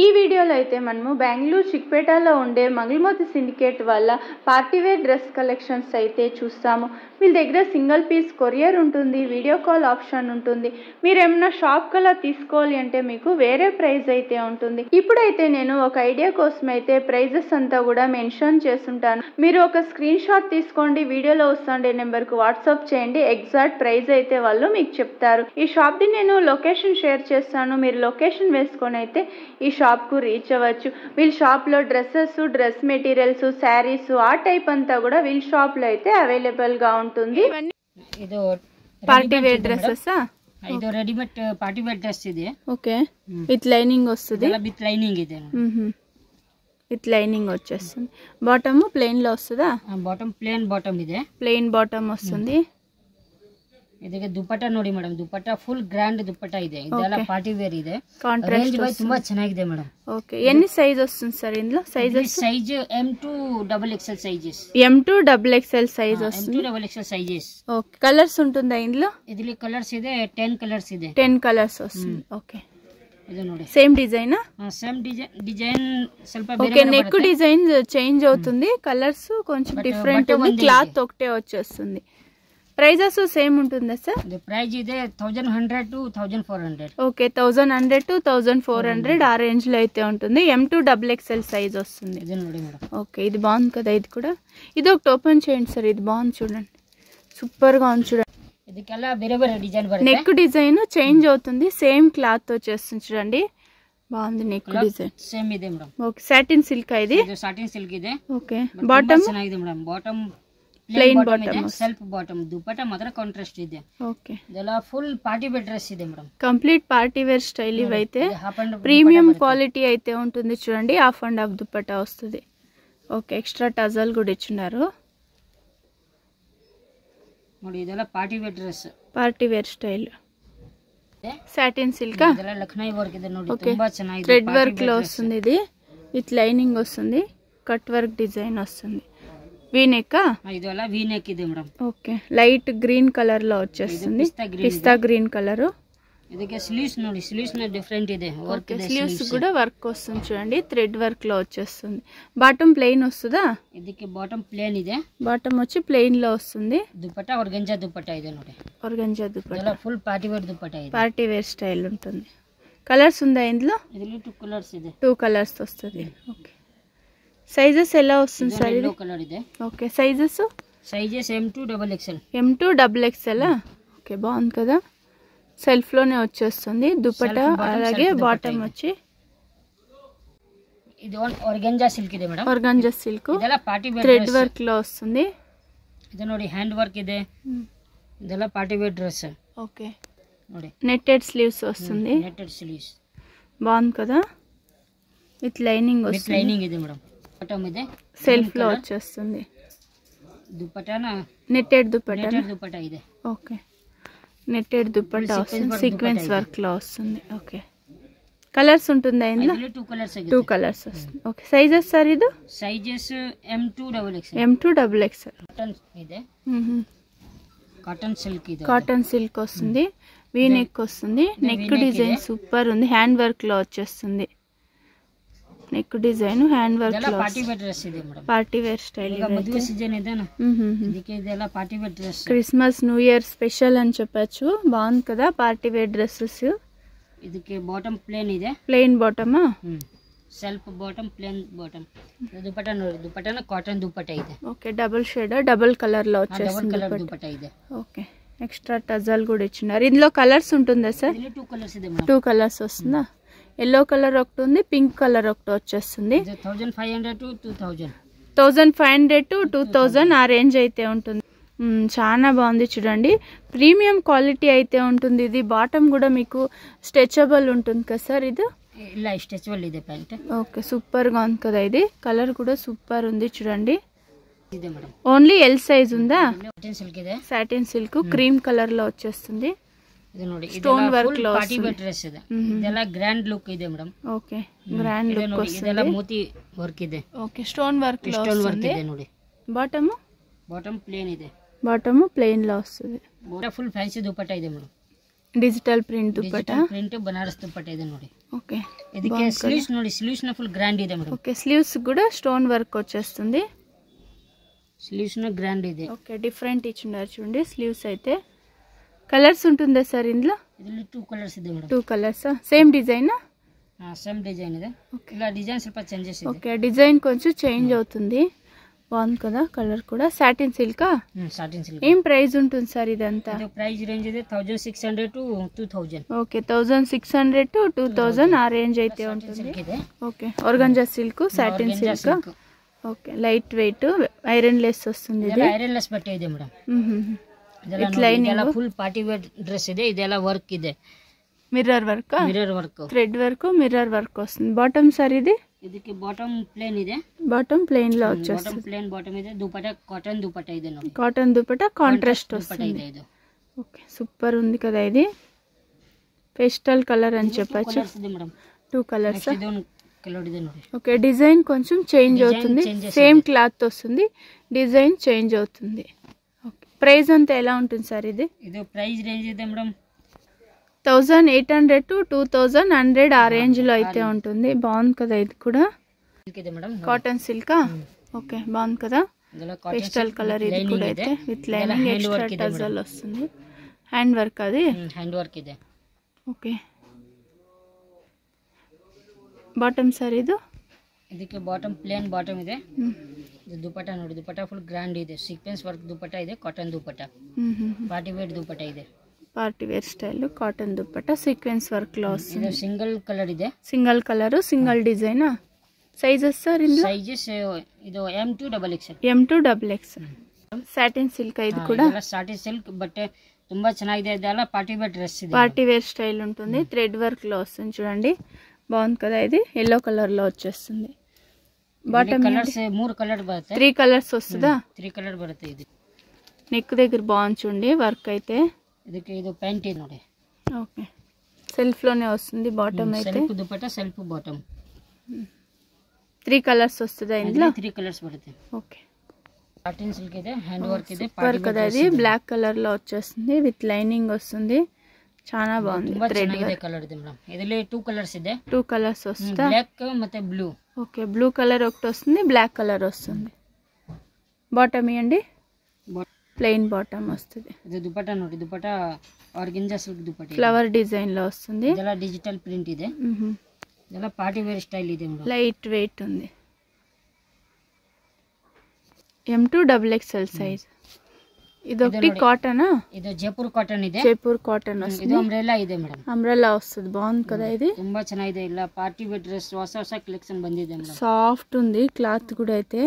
ఈ వీడియోలో అయితే మనము బెంగళూరు చిక్పేటలో ఉండే మంగళమోతి సిండికేట్ వాళ్ళ పార్టీవేర్ డ్రెస్ కలెక్షన్స్ అయితే చూస్తాము. వీళ్ళ దగ్గర సింగిల్ పీస్ కొరియర్ ఉంటుంది, వీడియో కాల్ ఆప్షన్ ఉంటుంది. మీరు ఏమైనా షాప్ కల్లా తీసుకోవాలి అంటే మీకు వేరే ప్రైస్ అయితే ఉంటుంది. ఇప్పుడైతే నేను ఒక ఐడియా కోసం అయితే ప్రైజెస్ అంతా కూడా మెన్షన్ చేస్తుంటాను. మీరు ఒక స్క్రీన్ షాట్ తీసుకోండి, వీడియోలో వస్తుండే నెంబర్కు వాట్సాప్ చేయండి, ఎగ్జాక్ట్ ప్రైస్ అయితే వాళ్ళు మీకు చెప్తారు. ఈ షాప్ది నేను లొకేషన్ షేర్ చేస్తాను, మీరు లొకేషన్ వేసుకొని అయితే ఈ షాప్ కు రీచ్ అవ్వచ్చు. వీళ్ళ షాప్ లో డ్రెస్సెస్, డ్రెస్ మెటీరియల్స్, శారీస్ ఆ టైప్ అంతా కూడా వీళ్ళ షాప్ లో అయితే అవైలబుల్ గా ఉంటుంది. ಇದು పార్టీ వేర్ డ్రెస్సెస్, ಇದು ರೆಡಿಮೇಡ್ ಪಾರ್ಟಿ ವೇರ್ ಡ್ರೆಸ್ ಇದೆ. ఓకే, విత్ లైనింగ్ వస్తుంది. విత్ లైనింగ్ ಇದೆ. విత్ లైనింగ్ వచ్చేస్తుంది. బాటమ్ ప్లెయిన్ లో వస్తుందా? ಬಾಟಮ್ ಪ್ಲೇನ್ ಬಾಟಮ್ ಇದೆ. ప్లెయిన్ బాటమ్ వస్తుంది. ಇದಕ್ಕೆ ದುಪ್ಪಟ್ಟ ನೋಡಿ ಮೇಡಮ್, ದುಪ್ಪಟ್ಟ ಫುಲ್ ಗ್ರ್ಯಾಂಡ್ ದುಪ್ಪಟ್ಟ ಇದೆ. ಇದೆಲ್ಲ ಪಾರ್ಟಿ ವೇರ್ ಇದೆ. కాంట్రాస్ట్ ತುಂಬಾ ಚೆನ್ನಾಗಿದೆ ಮೇಡಮ್. ఓకే, ఎన్ని సైజ్ వస్తుంది సార్ ఇందులో? Sizes size M2 XXL sizes. M2 XXL size వస్తుంది. M2 XXL sizes. Okay, colours ఉంటుందా ఇందులో? ಇದರಲ್ಲಿ ಕಲರ್ಸ್ ಇದೆ, 10 ಕಲರ್ಸ್ ಇದೆ. 10 కలర్స్ వస్తుంది. ఓకే, ಇದು ನೋಡಿ సేమ్ డిజైనా? సేమ్ డిజైన్ ಸ್ವಲ್ಪ ಬೇರೆ. ఓకే, నెక్ డిజైన్ చేంజ్ అవుతుంది, కలర్స్ కొంచెం డిఫరెంట్ ఉంది, క్లాత్ ఒకటే వచ్చేస్తుంది. ప్రైజెస్ సేమ్ ఉంటుందా సార్? ప్రైజ్ ಇದೆ 1100 to 1400. ఓకే, 1100 to 1400 ఆ రేంజ్ లో అయితే ఉంటుంది. M2 XXL సైజ్ వస్తుంది. ఇది ನೋಡಿ మేడం. ఓకే, ఇది బాగుంది కదా, ఇది కూడా. ఇది ఒకటి ఓపెన్ చేయండి సార్, ఇది బాగుంది చూడండి, సూపర్ గా ఉంది చూడండి. ಇದಕ್ಕೆಲ್ಲ ಬೇರೆ ಬೇರೆ ಡಿಸೈನ್ ಬರುತ್ತೆ. నెక్ డిజైన్ చేంజ్ అవుతుంది, సేమ్ క్లాత్ వచ్చేస్తుంది చూడండి, బాగుంది నెక్ డిజైన్. సేమ్ ಇದೆ మేడం. ఓకే, సాటిన్ సిల్క్ ఇది. ಇದು ಸಾಟಿನ್ ಸಿಲ್ಕ್ ಇದೆ. ఓకే, బాటమ్ ಚೆನ್ನಾಗಿದೆ madam. Bottom plain bottom, self bottom, dupatta ಮಾತ್ರ ಕಾಂಟ್ರಾಸ್ಟ್ ಇದೆ. ఓకే, ಇದೆಲ್ಲ ಫುಲ್ ಪಾರ್ಟಿ ವೇರ್ డ్రెస్ ಇದೆ madam. Complete party wear style ఇవైతే ప్రీమియం క్వాలిటీ అయితే ఉంటుంది చూడండి. హాఫ్ అండ్ హాఫ్ దుప్పట్టా వస్తుంది. ఓకే, ఎక్స్ట్రా టజల్ కూడా ఇచ్చినారు. ನೋಡಿ ಇದೆಲ್ಲ party wear dress, party wear style. Satin silk, ಇದೆಲ್ಲ ಲಕ್ನೈ ವರ್ಕ್ ಇದೆ ನೋಡಿ, ತುಂಬಾ ಚೆನ್ನಾಗಿದೆ. థ్రెడ్ వర్క్ లో వస్తుంది, ఇది విత్ లైనింగ్ వస్తుంది, కట్ వర్క్ డిజైన్ వస్తుంది. వీ నెక్, ಇದೆಲ್ಲ ವಿ ನೆಕ್ ಇದೆ madam. Okay, light green colour లో వచ్చేస్తుంది, పిస్తా గ్రీన్ కలర్. ಇದಕ್ಕೆ ಸ್ಲೀವ್ಸ್ ನೋಡಿ, ಸ್ಲೀವ್ಸ್ ನ ಡಿಫరెಂಟ್ ಇದೆ ವರ್ಕ್ ಇದೆ. స్లీవ్స్ కూడా వర్క్ వస్తుంది చూడండి, థ్రెడ్ వర్క్ లో వచ్చేస్తుంది. బాటమ్ ప్లెయిన్ వస్తుందా? ಇದಕ್ಕೆ ಬಾಟಮ್ ಪ್ಲೇನ್ ಇದೆ, బాటమ్ వచ్చి ప్లెయిన్ లో వస్తుంది. ದುಪ್ಪಟ್ಟ ಆರ್ಗಂಜಾ ದುಪ್ಪಟ್ಟ ಇದೆ ನೋಡಿ, ఆర్గంజా దుపట్టా, ಇದೆಲ್ಲ ಫುಲ್ ಪಾರ್ಟಿ ವೇರ್ ದುಪ್ಪಟ್ಟ ಇದೆ. పార్టీ వేర్ స్టైల్ ఉంటుంది. కలర్స్ ఉందా ఇందులో? ಇದರಲ್ಲಿ 2 కలర్స్ ಇದೆ. 2 కలర్స్ వస్తుంది. ఓకే, సైజెస్ ఎలా వస్తుంది సార్? యెల్లో కలర్ ಇದೆ. Okay, sizes M2 XXL. M2 XXL. Okay, బాగుంది కదా, సెల్ఫ్ లోనే వచ్చేస్తుంది దుపట్టా. అలాగే బాటమ్ వచ్చి ఇది ఆర్గంజా సిల్క్ ಇದೆ మేడం. ఆర్గంజా సిల్క్, ಇದೆಲ್ಲ ಪಾರ್ಟಿ ವೇರ್ థ్రెడ్ వర్క్ లో వస్తుంది. ಇದು ನೋಡಿ హ్యాండ్ ವರ್ಕ್ ಇದೆ. ಇದೆಲ್ಲ ಪಾರ್ಟಿ ವೇರ್ డ్రెస్. ఓకే, ನೋಡಿ నెట్టెడ్ స్లీవ్స్ వస్తుంది. నెట్టెడ్ స్లీవ్స్ బాగుంది కదా, విత్ లైనింగ్ విత్ వస్తుంది. లైనింగ్ ಇದೆ మేడం. బాటమ్ ಇದೆ, సెల్ఫ్ లో వచ్చేస్తుంది. దుపట్టాన నెట్టెడ్ దుపట్టా. నెట్టెడ్ దుపట్ట ಇದೆ. ఓకే, నెట్టెడ్ దుపట్టా వస్తుంది, సీక్వెన్స్ వర్క్ లో వస్తుంది. ఓకే, కలర్స్ ఉంటుందా ఇందులో? 2 కలర్స్ ಇದೆ. 2 కలర్స్ వస్తుంది. ఓకే, సైజెస్ సార్ ఇది? Sizes M2 XXL. కాటన్ ಇದೆ, కాటన్ సిల్క్ ಇದೆ. కాటన్ సిల్క్ వస్తుంది, వీ నెక్ వస్తుంది. నెక్ డిజైన్ సూపర్ ఉంది, హ్యాండ్ వర్క్ లో వచ్చేస్తుంది. నెక్ డిజైన్ హ్యాండ్ వర్క్ లో పార్టీ వేర్ డ్రెస్ ಇದೆ ಮೇಡಂ. Party wear style. ಈಗ ಮದುವೆ ಸೀಸನ್ ಇದೆ ना, ಇದಕ್ಕೆ ಇದೆಲ್ಲ party wear dress. Christmas new year special అని చెప్పచ్చు. బాగుంది కదా పార్టీ వేర్ డ్రెస్సెస్. ಇದಕ್ಕೆ ಬಾಟಮ್ ಪ್ಲೇನ್ ಇದೆ, plain బాటమా? Self bottom, plain bottom. Dupatta ನೋಡಿ, దుపట్టాన కాటన్ దుపట్టా ಇದೆ. Okay, double shade, double colour లో డబుల్ వచ్చేస్తుంది కలర్ దుపట్టా ಇದೆ. ఓకే, ఎక్స్ట్రా టజల్ కూడా ఇచ్చినారు. ఇందులో కలర్స్ ఉంటుందా సార్? ಇದರಲ್ಲಿ 2 కలర్స్ ಇದೆ ಮೇಡಂ. 2 కలర్స్ వస్తుందా? ఎల్లో కలర్ ఒకటి ఉంది, పింక్ కలర్ ఒకటి వచ్చేస్తుంది. 1500 to 2000. 1500 to 2000 ఆ రేంజ్ అయితే ఉంటుంది. చాలా బాగుంది చూడండి, ప్రీమియం క్వాలిటీ అయితే ఉంటుంది. ఇది బాటమ్ కూడా మీకు స్ట్రెచబుల్ ఉంటుంది కదా సార్? ఇది ಇಲ್ಲ, ಸ್ಟ್రెచబుల్ ಇದೆ ಪ್ಯಾಂಟ್. ఓకే, సూపర్ గా ఉంది కదా, ఇది కలర్ కూడా సూపర్ ఉంది చూడండి. ಇದೆ ಮೇಡಂ. ఓన్లీ ఎల్ సైజ్ ఉందా? కాటన్ సిల్క్ ಇದೆ, సాటిన్ సిల్క్ క్రీమ్ కలర్ లో వచ్చేస్తుంది. ಇದು ನೋಡಿ, స్టోన్ వర్క్ లో ಪಾರ್ಟಿ ವೇರ್ ಡ್ರೆಸ್ ಇದೆ. ಇದೆಲ್ಲ ಗ್ರ್ಯಾಂಡ್ ಲುಕ್ ಇದೆ ಮೇಡಂ. ఓకే, గ్రాండ్ లుక్ ನೋಡಿ, వస్తుంది. ಇದೆಲ್ಲ ಮೋತಿ ವರ್ಕ್ ಇದೆ. ఓకే, స్టోన్ వర్క్ లో ಸ್ಟೋನ್ ವರ್ಕ್ వస్తుంది. ಇದೆ ನೋಡಿ. బాటమ్ ಬಾಟಮ್ ಪ್ಲೇನ್ ಇದೆ, బాటమ్ ప్లెయిన్ లో వస్తుంది. ಫುಲ್ ಫ್ಯಾನ್ಸಿ ದುಪಟ್ಟ ಇದೆ ಮೇಡಂ. ಡಿಜಿಟಲ್ ಪ್ರಿಂಟ್ ದುಪ್ಪಟ್ಟ, ಪ್ರಿಂಟ್ ಬನಾರಸ್ ದುಪ್ಪಟ್ಟ ಇದೆ ನೋಡಿ. ఓకే, ಇದಕ್ಕೆ ಸ್ಲೀವ್ಸ್ ನೋಡಿ, ಸ್ಲೀವ್ಸ್ ನ ಫುಲ್ ಗ್ರ್ಯಾಂಡ್ ಇದೆ ಮೇಡಮ್. ఓకే, స్లీవ్స్ కూడా స్టోన్ వర్క్ వచ్చేస్తుంది. స్లీవ్స్ న గ్రాండ్ ಇದೆ. ఓకే, డిఫరెంట్ ఇచ్చున్నారు చూడండి. స్లీవ్స్ అయితే కలర్స్ ఉంటుందా సార్ ఇందులో? ಇದರಲ್ಲಿ 2 కలర్స్ ಇದೆ madam. 2 colours. Same design? Same design ಇದೆ. ఇలా డిజైన్ ಸ್ವಲ್ಪ చేంజెస్ ಇದೆ. ఓకే, డిజైన్ కొంచెం చేంజ్ అవుతుంది. బాగుంది కదా కలర్ కూడా. Satin silk. Satin silk. ఏం ప్రైస్ ఉంటుంది సార్ ఇదంతా? ఇది ప్రైస్ రేంజ్ ಇದೆ 1600 to 2000. ఓకే, 1600 to 2000 ఆ రేంజ్ అయితే ఉంటుంది. Okay, organza silk, satin silk. Okay, light weight, iron less వస్తుంది. ఇది ఐరన్ లెస్ బట్టే ಇದೆ ಮೇಡಂ. ಇದೆಲ್ಲ ಫುಲ್ ಪಾರ್ಟಿ ವೇರ್ ಡ್ರೆಸ್ ಇದೆ. ಇದೆಲ್ಲ ವರ್ಕ್ ಇದೆ, mirror work, mirror work, thread work, mirror work వస్తుంది. బాటమ్ సార్ ఇది? ಇದಕ್ಕೆ ಬಾಟಮ್ ಪ್ಲೇನ್ ಇದೆ. బాటమ్ ప్లెయిన్ లో వచ్చేస్తుంది. ಬಾಟಮ್ ಪ್ಲೇನ್ ಬಾಟಮ್ ಇದೆ. ದುಪಟ್ಟಾ కాటన్ దుపట్టా ಇದೆ ನೋಡಿ. కాటన్ దుపట్టా కాంట్రాస్ట్ వస్తుంది. ఇది ఓకే, సూపర్ ఉంది కదా. ఇది పేస్టల్ కలర్ అని చెప్పొచ్చు. 2 కలర్స్. ಇದೊಂದು కలర్ ಇದೆ ನೋಡಿ. ఓకే, డిజైన్ కొంచెం చేంజ్ అవుతుంది. సేమ్ క్లాత్ వస్తుంది, డిజైన్ చేంజ్ అవుతుంది. ఓకే, ప్రైస్ అంతా ఎలా ఉంటుంది సార్ ఇది? ఇది ప్రైస్ రేంజ్ ಇದೆ మేడం 1800 to 2100 ఆ రేంజ్ లో అయితే ఉంటుంది. బాగుంది కదా ఇది కూడా. Cotton silk. ఓకే, బాగుంది కదా. పేస్టల్ కలర్ ఇది కూడా అయితే విత్ లైనింగ్, ఎక్స్ట్రా టజల్ వస్తుంది. హ్యాండ్ వర్క్, అది హ్యాండ్ వర్క్ ಇದೆ. ఓకే, ಬಾಟಮ್ ಸರ್ ಇದು? ಇದಕ್ಕೆ ಬಾಟಮ್ ಪ್ಲೇನ್ ಬಾಟಮ್ ಇದೆ. ಇದು ದುಪಟ್ಟಾ ನೋಡಿ, ದುಪಟ್ಟಾ ಫುಲ್ ಗ್ರ್ಯಾಂಡ್ ಇದೆ. ಸೀಕ್ವೆನ್ಸ್ ವರ್ಕ್ ದುಪಟ್ಟಾ ಇದೆ, cotton dupatta, party wear dupatta ಇದೆ. Party wear style cotton dupatta sequence work లో వస్తుంది. ಇದು సింగిల్ కలర్ ಇದೆ. Single colour, single design. Sizes sir ఇందులో? సైజెస్ ಇದು M2 XXL. M2 XXL. Satin silk ఇది కూడా? సాటిన్ సిల్క్ బట్ ತುಂಬಾ ಚೆನ್ನಾಗಿದೆ. ಇದೆಲ್ಲ ಪಾರ್ಟಿ ವೇರ್ డ్రెస్ ಇದೆ. పార్టీ వేర్ స్టైల్ ఉంటుంది. థ్రెడ్ వర్క్ లో వస్తుంది చూడండి. బాగుంది కదా. ఇది ఎల్లో కలర్ లో వచ్చేస్తుంది. బాటమ్ కలర్స్ 3 కలర్ బರುತ್ತೆ. 3 కలర్స్ వస్తుందా? 3 కలర్ బರುತ್ತೆ. ఇది నెక్ దగ్గర బాగుంది చూడండి వర్క్ అయితే. ಇದಕ್ಕೆ ಇದು ಪ್ಯಾಂಟ್ ಇದೆ ನೋಡಿ. ఓకే, సెల్ఫ్ లోనే వస్తుంది. బాటమ్ అయితే self dupatta, self bottom. 3 colours వస్తుందా ఇందులో? 3 కలర్స్ బರುತ್ತೆ. ఓకే, సాటిన్ సిల్క్ ಇದೆ, హ్యాండ్ వర్క్ ಇದೆ, పార్టీ కదా. ఇది బ్లాక్ కలర్ లో వచ్చేస్తుంది, విత్ లైనింగ్ వస్తుంది. చాలా బాగుంది. థ్రెడ్ కలర్ ಇದೆ మేడం. ಇದರಲ್ಲಿ 2 కలర్స్ ಇದೆ. 2 కలర్స్ వస్తుందా? బ్లాక్ ಮತ್ತೆ బ్లూ. ఓకే, బ్లూ కలర్ ఒకటి వస్తుంది, బ్లాక్ కలర్ వస్తుంది. బాటమ్ ఇవ్వండి. ప్లెయిన్ బాటమ్ వస్తుంది. ఇది దుపట్టా ನೋಡಿ, dupatta organza silk dupatta, flower design లో వస్తుంది. ಇದೆಲ್ಲ డిజిటల్ ప్రింట్ ಇದೆ. ಇದೆಲ್ಲ పార్టీ వేర్ స్టైల్ ಇದೆ మేడం. లైట్ వెయిట్ ఉంది. M2 XXL size. ಇದೊಂದು ಕಾಟನ್. ಇದು ಜೈಪುರ್ ಕಾಟನ್ ಇದೆ. ಜೈಪುರ್ ಕಾಟನ್ ವస్తుంది. ಇದು ಅಂಬ್ರೆಲಾ ಇದೆ ಮೇಡಂ. ಅಂಬ್ರೆಲಾ వస్తుంది. బాగుంది కదా ఇది. ತುಂಬಾ ಚೆನ್ನಾಗಿದೆ. ಇಲ್ಲ ಪಾರ್ಟಿ ವೇರ್ ಡ್ರೆಸ್ ಹೊಸ ಹೊಸ ಕಲೆಕ್ಷನ್ ಬಂದಿದೆ ಮೇಡಂ. ಸಾಫ್ಟ್ ఉంది క్లాత్ కూడా అయితే.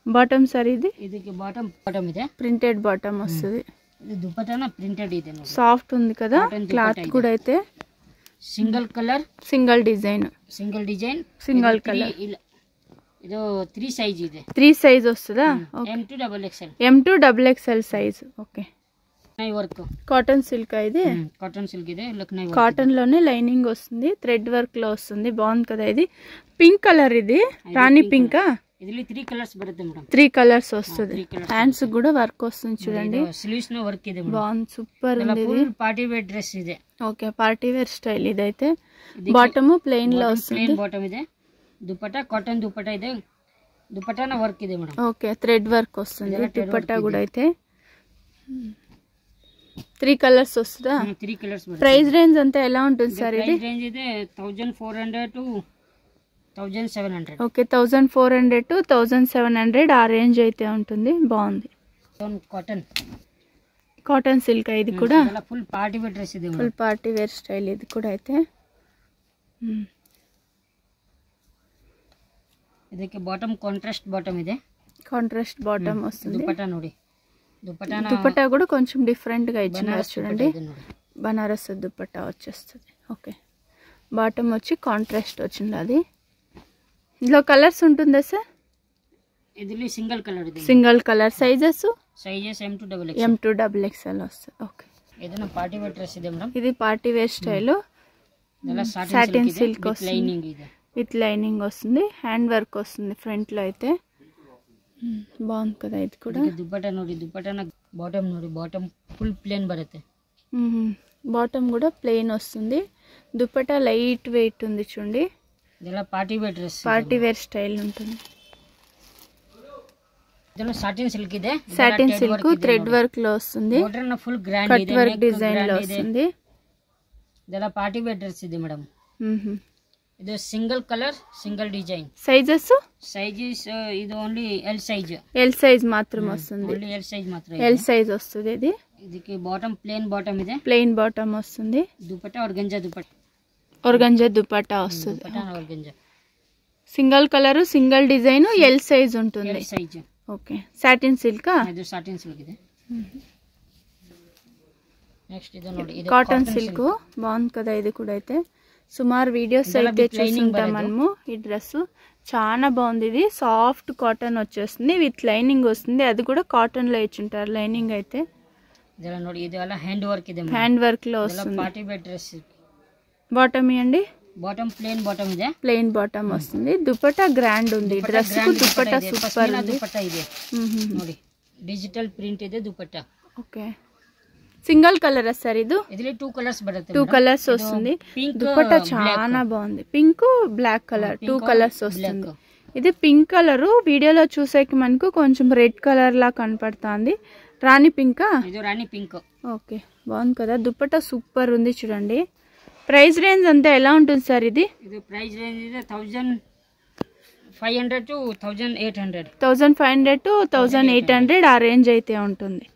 బాటమ్ సార్ ఇది? ಇದಕ್ಕೆ బాటమ్ ಇದೆ, ప్రింటెడ్ బాటమ్ వస్తుంది. ఇది దుపట్టాన ప్రింటెడ్ ಇದೆ ನೋಡಿ. సాఫ్ట్ ఉంది కదా క్లాత్ కూడా అయితే. Single colour, single design, single colour. ಇದು 3 సైజ్ ಇದೆ. 3 సైజ్ వస్తుందా? M2 XXL. M2 XXL సైజ్. Okay, Lucknowi work, cotton silk. ఇది కాటన్ సిల్క్ ಇದೆ, లక్నై వర్క్. కాటన్ లోనే లైనింగ్ వస్తుంది, థ్రెడ్ వర్క్ లో వస్తుంది. బాగుంది కదా. ఇది పింక్ కలర్. ఇది రాణి పింక్. ಇದರಲ್ಲಿ 3 కలర్స్ ಬರುತ್ತೆ ಮೇಡಂ. 3 కలర్స్ వస్తుంది. హ్యాండ్స్ కూడా వర్క్ వస్తుంది చూడండి. స్లీవ్స్ ನ ವರ್ಕ್ ಇದೆ ಮೇಡಂ. బాగుంది, సూపర్ ఉంది. ఇది ఫుల్ పార్టీ వేర్ డ్రెస్ ಇದೆ. ఓకే, పార్టీ వేర్ స్టైల్ ఇదైతే. బాటమ్ ప్లెయిన్ లో వస్తుంది. ప్లెయిన్ బాటమ్ ಇದೆ. దుపట్టా కాటన్ దుపట్టా ಇದೆ. దుపట్టాన వర్క్ ಇದೆ ಮೇಡಂ. ఓకే, థ్రెడ్ వర్క్ వస్తుంది. దుపట్టా కూడా అయితే 3 కలర్స్ వస్తుందా? 3 కలర్స్. ప్రైస్ రేంజ్ అంతా ఎలా ఉంటుంది సార్ ఇది? ప్రైస్ రేంజ్ ಇದೆ 1400 to 1700. ఓకే, 1400 to 1700 ఆ రేంజ్ అయితే ఉంటుంది. బాగుంది. Cotton, cotton silk. ఇది కూడా ఫుల్ పార్టీ వేర్ డ్రెస్ ಇದೆ. ఫుల్ పార్టీ వేర్ స్టైల్ ఇది కూడా అయితే. ಇದಕ್ಕೆ ಬಾಟಮ್ ಕಾಂಟ್ರಾಸ್ಟ್ ಬಾಟಮ್ ಇದೆ. కాంట్రాస్ట్ బాటమ్ వస్తుంది. దుపట్టా ನೋಡಿ, దుపట్టా కూడా కొంచెం డిఫరెంట్ గా ఇచ్చినారు చూడండి. బనారస్ దుపట్టా వచ్చేస్తుంది. ఓకే, బాటమ్ వచ్చి కాంట్రాస్ట్ వచ్చింది. అది ఇందులో కలర్స్ ఉంటుందా సార్? ಇದರಲ್ಲಿ సింగిల్ కలర్ ಇದೆ. Single colour. Sizes M2 XXL వస్తుంది. ఓకే, ఏదైనా పార్టీ వేర్ డ్రెస్ ಇದೆ మేడం. ఇది party wear style. Satin silk వస్తుంది, లైనింగ్ ಇದೆ, విత్ లైనింగ్ వస్తుంది. హ్యాండ్ వర్క్ వస్తుంది ఫ్రంట్ లో అయితే. బాగుంది కదా ఇది కూడా. దుపట్టా ನೋಡಿ, దుపట్టాన బాటమ్ ನೋಡಿ, బాటమ్ ಫುಲ್ ಪ್ಲೇನ್ ಬರುತ್ತೆ. బాటమ్ కూడా ప్లెయిన్ వస్తుంది. దుపట్టా లైట్ వెయిట్ ఉంది చూడండి. ఇలా party wear dress, party wear style ఉంటుంది. సాటిన్ సిల్క్ ಇದೆ. సాటిన్ సిల్క్ థ్రెడ్ వర్క్ లో వస్తుంది. Modern full grand cut work design లో వస్తుంది. ಇದೆಲ್ಲ ಪಾರ್ಟಿ ವೇರ್ ಡ್ರೆಸ್ ಇದೆ ಮೇಡಮ್. ಇದು single colour single design. Sizes ఇది only L size. L size మాత్రం వస్తుంది. ఓన్లీ ఎల్ సైజ్ మాత్రం. ఎల్ సైజ్ వస్తుంది. ఇది ಇದಕ್ಕೆ బాటమ్ ప్లెయిన్ బాటమ్ ಇದೆ. ప్లెయిన్ బాటమ్ వస్తుంది. దుపట్టా ఆర్గంజా దుపట్టా. ఆర్గంజా దుపట్టా వస్తుంది. Dupatta organza. Single colour single design L size ఉంటుంది. L size. Okay. Satin silk. ಇದು ಸಾಟಿನ್ ಸಿಲ್ಕ್ ಇದೆ. నెక్స్ట్ ఇది ನೋಡಿ, ఇది కాటన్ సిల్క్ బాగుంది కదా. ఇది కూడా అయితే సుమారు వీడియోస్ అయితే చూస్తుంటాం మనము. ఈ డ్రెస్ చాలా బాగుంది. ఇది సాఫ్ట్ కాటన్ వచ్చేస్తుంది విత్ లైనింగ్ వస్తుంది. అది కూడా కాటన్ లో ఇచ్చుంటారు లైనింగ్ అయితే. ಇದೆಲ್ಲ ನೋಡಿ, ಇದೆಲ್ಲ హ్యాండ్ వర్క్ ಇದೆ. హ్యాండ్ వర్క్ లో వస్తుంది. Party wear dress. బాటమ్ ఇవ్వండి. బాటమ్ ప్లెయిన్ బాటమ్ ಇದೆ. ప్లెయిన్ బాటమ్ వస్తుంది. దుపట్టా గ్రాండ్ ఉంది. డ్రెస్ కు దుపట్టా సూపర్ ఉంది. దుపట్టా ಇದೆ ನೋಡಿ, డిజిటల్ ప్రింట్ ಇದೆ dupatta. Okay. Single colour sir ఇది. ಇದರಲ್ಲಿ 2 కలర్స్ ಬರುತ್ತೆ. 2 కలర్స్ వస్తుంది. దుపట్టా చాలా బాగుంది. పింక్ బ్లాక్ కలర్ 2 కలర్స్ వస్తుంది. ఇది పింక్ కలర్ వీడియోలో చూసేకి మనకు కొంచెం రెడ్ కలర్ లా కనపడుతుంది. రాణి పింకా? ఇది రాణి పింక్. ఓకే, బాగుంది కదా. దుపట్టా సూపర్ ఉంది చూడండి. ప్రైస్ రేంజ్ అంతా ఎలా ఉంటుంది సార్ ఇది? ఇది ప్రైస్ రేంజ్ ఇది 1500 to 1800. 1500 to 1800 ఆ రేంజ్ అయితే ఉంటుంది.